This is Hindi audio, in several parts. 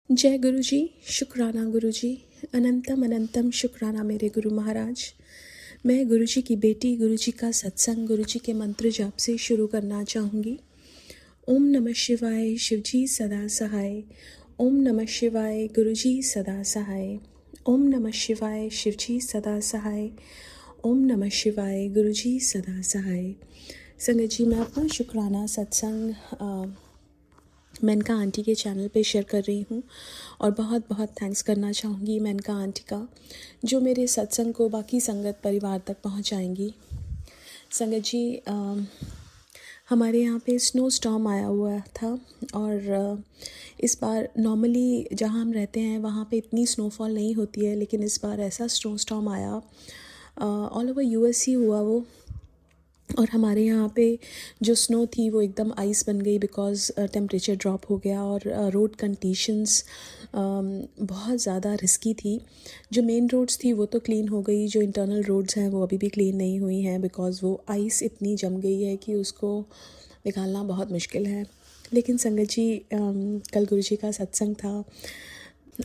जय गुरु जी। शुक्राना गुरु जी। अनंतम अनंतम शुक्राना मेरे गुरु महाराज। मैं गुरु जी की बेटी गुरु जी का सत्संग गुरु जी के मंत्र जाप से शुरू करना चाहूँगी। ओम नमः शिवाय शिवजी सदा सहाय। ओम नमः शिवाय गुरु जी सदा सहाय। ओम नमः शिवाय शिवजी सदा सहाय। ओम नमः शिवाय गुरु जी सदा सहाय। संगत जी, मैं अपना शुक्राना सत्संग मेनका आंटी के चैनल पे शेयर कर रही हूँ और बहुत बहुत थैंक्स करना चाहूँगी मेनका आंटी का, जो मेरे सत्संग को बाकी संगत परिवार तक पहुँचाएंगी। संगत जी, हमारे यहाँ पे स्नो स्टॉर्म आया हुआ था और इस बार नॉर्मली जहाँ हम रहते हैं वहाँ पे इतनी स्नोफॉल नहीं होती है, लेकिन इस बार ऐसा स्नो स्टॉर्म आया, ऑल ओवर यूएस ही हुआ वो। और हमारे यहाँ पे जो स्नो थी वो एकदम आइस बन गई बिकॉज़ टेम्परेचर ड्रॉप हो गया और रोड कंडीशंस बहुत ज़्यादा रिस्की थी। जो मेन रोड्स थी वो तो क्लीन हो गई, जो इंटरनल रोड्स हैं वो अभी भी क्लीन नहीं हुई हैं बिकॉज़ वो आइस इतनी जम गई है कि उसको निकालना बहुत मुश्किल है। लेकिन संगत जी, कल गुरु जी का सत्संग था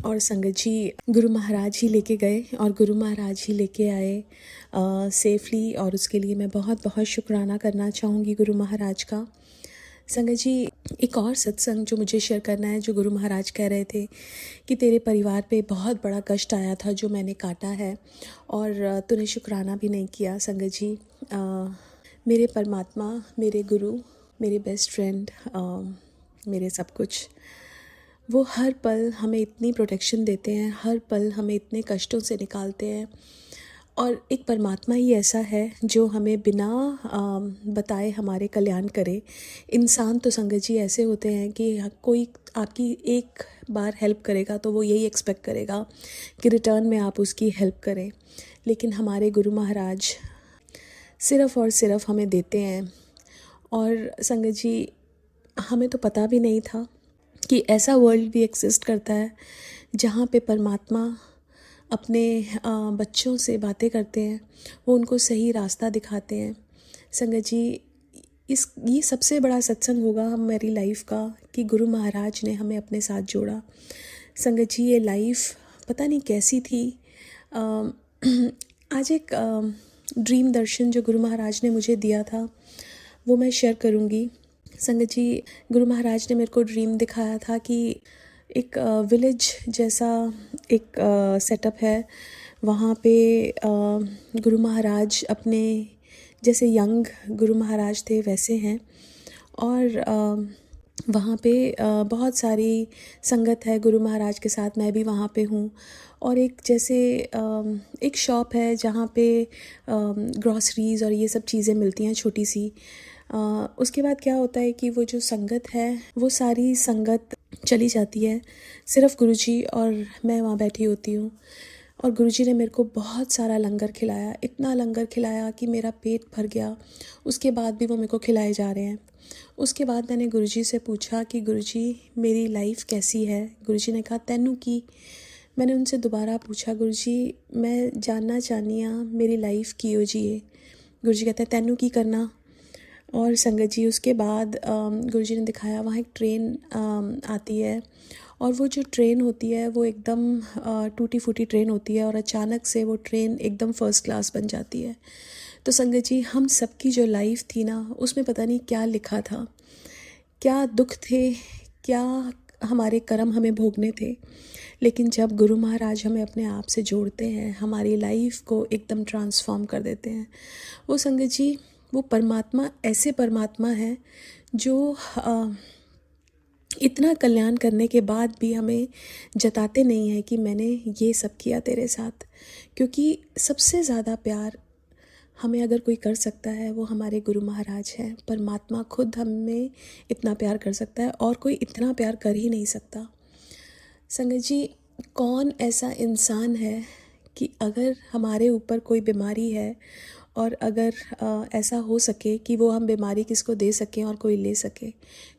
और संगत जी गुरु महाराज ही लेके गए और गुरु महाराज ही लेके आए सेफली, और उसके लिए मैं बहुत बहुत शुक्राना करना चाहूँगी गुरु महाराज का। संगत जी, एक और सत्संग जो मुझे शेयर करना है, जो गुरु महाराज कह रहे थे कि तेरे परिवार पे बहुत बड़ा कष्ट आया था जो मैंने काटा है और तूने शुक्राना भी नहीं किया। संगत जी, मेरे परमात्मा, मेरे गुरु, मेरे बेस्ट फ्रेंड, मेरे सब कुछ, वो हर पल हमें इतनी प्रोटेक्शन देते हैं, हर पल हमें इतने कष्टों से निकालते हैं। और एक परमात्मा ही ऐसा है जो हमें बिना बताए हमारे कल्याण करे। इंसान तो संगत जी ऐसे होते हैं कि कोई आपकी एक बार हेल्प करेगा तो वो यही एक्सपेक्ट करेगा कि रिटर्न में आप उसकी हेल्प करें, लेकिन हमारे गुरु महाराज सिर्फ़ और सिर्फ हमें देते हैं। और संगत जी, हमें तो पता भी नहीं था कि ऐसा वर्ल्ड भी एग्जिस्ट करता है जहाँ पे परमात्मा अपने बच्चों से बातें करते हैं, वो उनको सही रास्ता दिखाते हैं। संगत जी, ये सबसे बड़ा सत्संग होगा मेरी लाइफ का कि गुरु महाराज ने हमें अपने साथ जोड़ा। संगत जी, ये लाइफ पता नहीं कैसी थी। आज एक ड्रीम दर्शन जो गुरु महाराज ने मुझे दिया था वो मैं शेयर करूँगी। संगत जी, गुरु महाराज ने मेरे को ड्रीम दिखाया था कि एक विलेज जैसा एक सेटअप है, वहाँ पे गुरु महाराज अपने जैसे यंग गुरु महाराज थे वैसे हैं, और वहाँ पे बहुत सारी संगत है गुरु महाराज के साथ, मैं भी वहाँ पे हूँ। और एक जैसे एक शॉप है जहाँ पे ग्रॉसरीज़ और ये सब चीज़ें मिलती हैं छोटी सी। उसके बाद क्या होता है कि वो जो संगत है वो सारी संगत चली जाती है, सिर्फ गुरुजी और मैं वहाँ बैठी होती हूँ। और गुरुजी ने मेरे को बहुत सारा लंगर खिलाया, इतना लंगर खिलाया कि मेरा पेट भर गया। उसके बाद भी वो मेरे को खिलाए जा रहे हैं। उसके बाद मैंने गुरुजी से पूछा कि गुरुजी मेरी लाइफ कैसी है। गुरुजी ने कहा तैनू की। मैंने उनसे दोबारा पूछा गुरुजी मैं जानना चाहनी हाँ मेरी लाइफ की हो जी है। गुरुजी कहते हैं तैनू की करना। और संगत जी, उसके बाद गुरुजी ने दिखाया वहाँ एक ट्रेन आती है, और वो जो ट्रेन होती है वो एकदम टूटी फूटी ट्रेन होती है और अचानक से वो ट्रेन एकदम फर्स्ट क्लास बन जाती है। तो संगत जी, हम सबकी जो लाइफ थी ना उसमें पता नहीं क्या लिखा था, क्या दुख थे, क्या हमारे कर्म हमें भोगने थे, लेकिन जब गुरु महाराज हमें अपने आप से जोड़ते हैं हमारी लाइफ को एकदम ट्रांसफॉर्म कर देते हैं। वो संगत जी, वो परमात्मा ऐसे परमात्मा है जो इतना कल्याण करने के बाद भी हमें जताते नहीं हैं कि मैंने ये सब किया तेरे साथ। क्योंकि सबसे ज़्यादा प्यार हमें अगर कोई कर सकता है वो हमारे गुरु महाराज हैं। परमात्मा खुद हमें इतना प्यार कर सकता है और कोई इतना प्यार कर ही नहीं सकता। संगत जी, कौन ऐसा इंसान है कि अगर हमारे ऊपर कोई बीमारी है और अगर ऐसा हो सके कि वो हम बीमारी किसको दे सकें और कोई ले सके,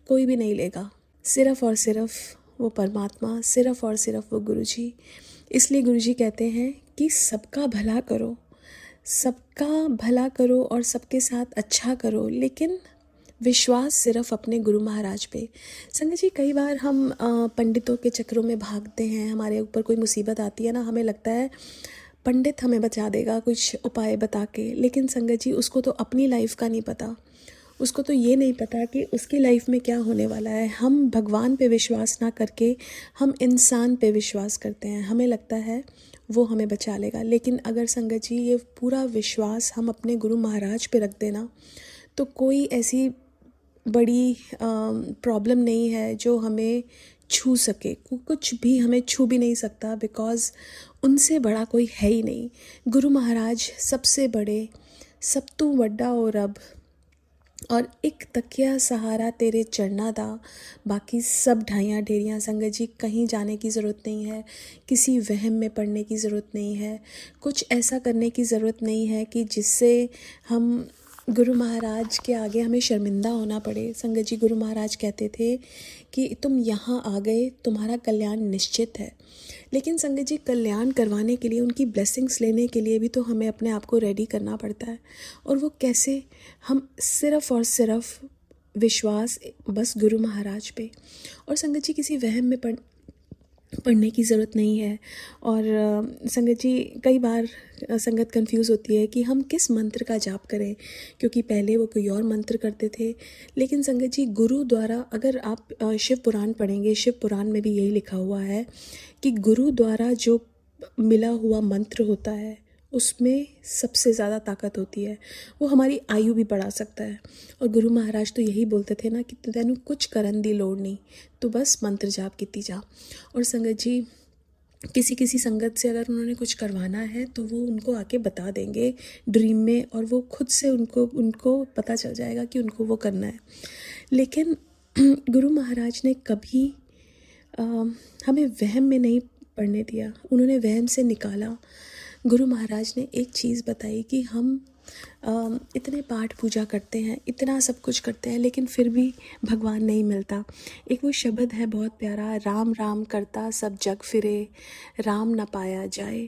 कोई भी नहीं लेगा। सिर्फ़ और सिर्फ वो परमात्मा, सिर्फ़ और सिर्फ वो गुरुजी। इसलिए गुरुजी कहते हैं कि सबका भला करो, सबका भला करो और सबके साथ अच्छा करो, लेकिन विश्वास सिर्फ अपने गुरु महाराज पे। संगत जी, कई बार हम पंडितों के चक्रों में भागते हैं, हमारे ऊपर कोई मुसीबत आती है ना, हमें लगता है पंडित हमें बचा देगा कुछ उपाय बता के, लेकिन संगत जी उसको तो अपनी लाइफ का नहीं पता, उसको तो ये नहीं पता कि उसकी लाइफ में क्या होने वाला है। हम भगवान पे विश्वास ना करके हम इंसान पे विश्वास करते हैं, हमें लगता है वो हमें बचा लेगा। लेकिन अगर संगत जी ये पूरा विश्वास हम अपने गुरु महाराज पे रख देना, तो कोई ऐसी बड़ी प्रॉब्लम नहीं है जो हमें छू सके, कुछ भी हमें छू भी नहीं सकता, बिकॉज़ उनसे बड़ा कोई है ही नहीं। गुरु महाराज सबसे बड़े, सब तू वड्डा और रब, और एक तकिया सहारा तेरे चरना दा, बाकी सब ढाइयाँ ढेरियाँ। संगत जी कहीं जाने की ज़रूरत नहीं है, किसी वहम में पड़ने की ज़रूरत नहीं है, कुछ ऐसा करने की ज़रूरत नहीं है कि जिससे हम गुरु महाराज के आगे हमें शर्मिंदा होना पड़े। संगत जी गुरु महाराज कहते थे कि तुम यहाँ आ गए, तुम्हारा कल्याण निश्चित है। लेकिन संगत जी कल्याण करवाने के लिए, उनकी ब्लेसिंग्स लेने के लिए भी तो हमें अपने आप को रेडी करना पड़ता है। और वो कैसे? हम सिर्फ़ और सिर्फ विश्वास बस गुरु महाराज पे। और संगत जी किसी वहम में पढ़ने की ज़रूरत नहीं है। और संगत जी कई बार संगत कंफ्यूज होती है कि हम किस मंत्र का जाप करें, क्योंकि पहले वो कोई और मंत्र करते थे। लेकिन संगत जी गुरु द्वारा, अगर आप शिव पुराण पढ़ेंगे, शिव पुराण में भी यही लिखा हुआ है कि गुरु द्वारा जो मिला हुआ मंत्र होता है उसमें सबसे ज़्यादा ताकत होती है, वो हमारी आयु भी बढ़ा सकता है। और गुरु महाराज तो यही बोलते थे ना कि तैनू कुछ करन दी लोड़ नहीं, तो बस मंत्र जाप कीती जा। और संगत जी किसी संगत से अगर उन्होंने कुछ करवाना है तो वो उनको आके बता देंगे ड्रीम में, और वो खुद से उनको पता चल जाएगा कि उनको वो करना है। लेकिन गुरु महाराज ने कभी हमें वहम में नहीं पड़ने दिया, उन्होंने वहम से निकाला। गुरु महाराज ने एक चीज़ बताई कि हम इतने पाठ पूजा करते हैं, इतना सब कुछ करते हैं, लेकिन फिर भी भगवान नहीं मिलता। एक वो शब्द है बहुत प्यारा, राम राम करता सब जग फिरे, राम न पाया जाए।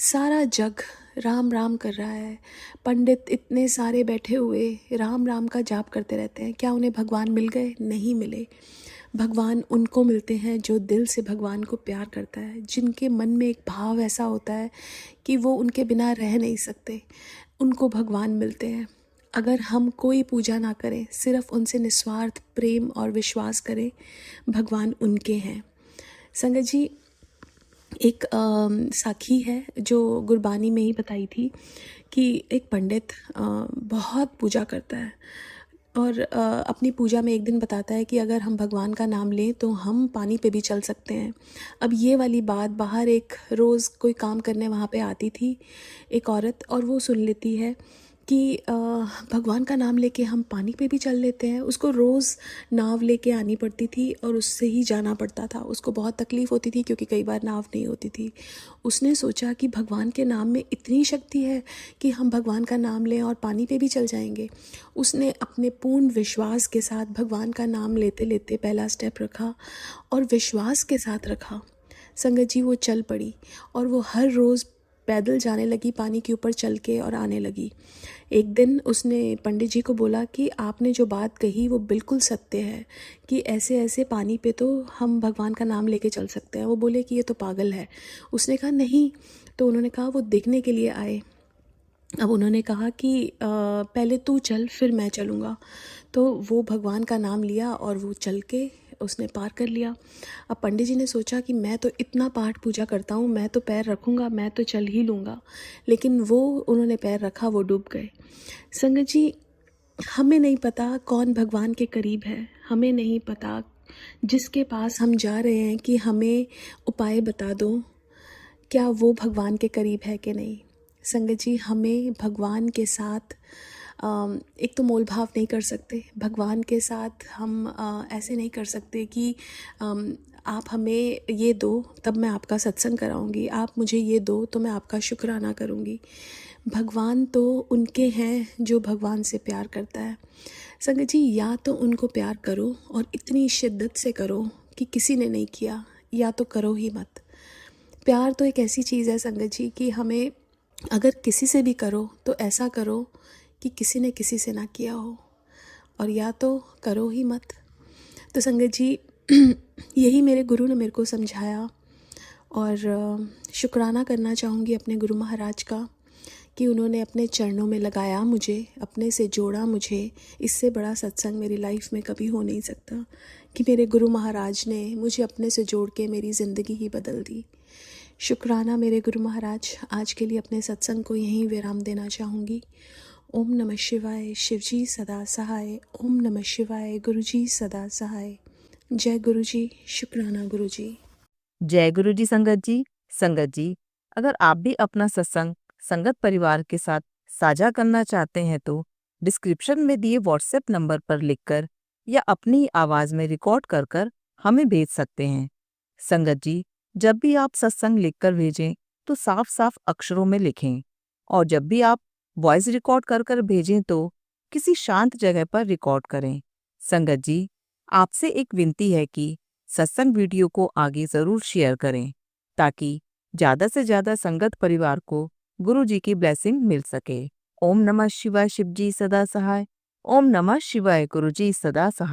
सारा जग राम राम कर रहा है, पंडित इतने सारे बैठे हुए राम राम का जाप करते रहते हैं, क्या उन्हें भगवान मिल गए? नहीं मिले। भगवान उनको मिलते हैं जो दिल से भगवान को प्यार करता है, जिनके मन में एक भाव ऐसा होता है कि वो उनके बिना रह नहीं सकते, उनको भगवान मिलते हैं। अगर हम कोई पूजा ना करें, सिर्फ उनसे निस्वार्थ प्रेम और विश्वास करें, भगवान उनके हैं। संगत जी एक साखी है जो गुरबानी में ही बताई थी कि एक पंडित बहुत पूजा करता है और अपनी पूजा में एक दिन बताता है कि अगर हम भगवान का नाम लें तो हम पानी पे भी चल सकते हैं। अब ये वाली बात बाहर एक रोज़ कोई काम करने वहाँ पे आती थी एक औरत, और वो सुन लेती है कि भगवान का नाम लेके हम पानी पे भी चल लेते हैं। उसको रोज़ नाव लेके आनी पड़ती थी और उससे ही जाना पड़ता था। उसको बहुत तकलीफ़ होती थी क्योंकि कई बार नाव नहीं होती थी। उसने सोचा कि भगवान के नाम में इतनी शक्ति है कि हम भगवान का नाम लें और पानी पे भी चल जाएंगे। उसने अपने पूर्ण विश्वास के साथ भगवान का नाम लेते लेते पहला स्टेप रखा और विश्वास के साथ रखा। संगत जी वो चल पड़ी और वो हर रोज़ पैदल जाने लगी, पानी के ऊपर चल के, और आने लगी। एक दिन उसने पंडित जी को बोला कि आपने जो बात कही वो बिल्कुल सत्य है कि ऐसे ऐसे पानी पे तो हम भगवान का नाम लेके चल सकते हैं। वो बोले कि ये तो पागल है। उसने कहा नहीं। तो उन्होंने कहा वो देखने के लिए आए। अब उन्होंने कहा कि पहले तू चल फिर मैं चलूँगा। तो वो भगवान का नाम लिया और वो चल के उसने पार कर लिया। अब पंडित जी ने सोचा कि मैं तो इतना पाठ पूजा करता हूँ, मैं तो पैर रखूँगा, मैं तो चल ही लूँगा। लेकिन वो उन्होंने पैर रखा, वो डूब गए। संगत जी हमें नहीं पता कौन भगवान के करीब है, हमें नहीं पता जिसके पास हम जा रहे हैं कि हमें उपाय बता दो, क्या वो भगवान के करीब है कि नहीं। संगत जी हमें भगवान के साथ एक तो मोल भाव नहीं कर सकते। भगवान के साथ हम ऐसे नहीं कर सकते कि आप हमें ये दो तब मैं आपका सत्संग कराऊंगी, आप मुझे ये दो तो मैं आपका शुक्राना करूंगी। भगवान तो उनके हैं जो भगवान से प्यार करता है। संगत जी या तो उनको प्यार करो और इतनी शिद्दत से करो कि किसी ने नहीं किया, या तो करो ही मत। प्यार तो एक ऐसी चीज़ है संगत जी कि हमें अगर किसी से भी करो तो ऐसा करो कि किसी ने किसी से ना किया हो। और या तो करो ही मत। तो संगत जी यही मेरे गुरु ने मेरे को समझाया, और शुक्राना करना चाहूँगी अपने गुरु महाराज का कि उन्होंने अपने चरणों में लगाया मुझे, अपने से जोड़ा मुझे। इससे बड़ा सत्संग मेरी लाइफ में कभी हो नहीं सकता कि मेरे गुरु महाराज ने मुझे अपने से जोड़ के मेरी ज़िंदगी ही बदल दी। शुक्राना मेरे गुरु महाराज। आज के लिए अपने सत्संग को यहीं विराम देना चाहूँगी। ओम नमः शिवाय। शिवजी सदा सहाय। ओम नमः शिवाय। गुरुजी सदा सहाय। जय गुरुजी। शुक्राना गुरुजी। जय गुरु जी। संगत जी, अगर आप भी अपना सत्संग संगत परिवार के साथ साझा करना चाहते हैं तो डिस्क्रिप्शन में दिए व्हाट्सएप नंबर पर लिखकर या अपनी आवाज़ में रिकॉर्ड कर कर हमें भेज सकते हैं। संगत जी, जब भी आप सत्संग लिखकर भेजें तो साफ साफ अक्षरों में लिखें, और जब भी आप वॉइस रिकॉर्ड कर कर भेजें तो किसी शांत जगह पर रिकॉर्ड करें। संगत जी, आपसे एक विनती है कि सत्संग वीडियो को आगे ज़रूर शेयर करें ताकि ज़्यादा से ज़्यादा संगत परिवार को गुरु जी की ब्लेसिंग मिल सके। ओम नमः शिवाय। शिवजी सदा सहाय। ओम नमः शिवाय। गुरुजी सदा सहाय।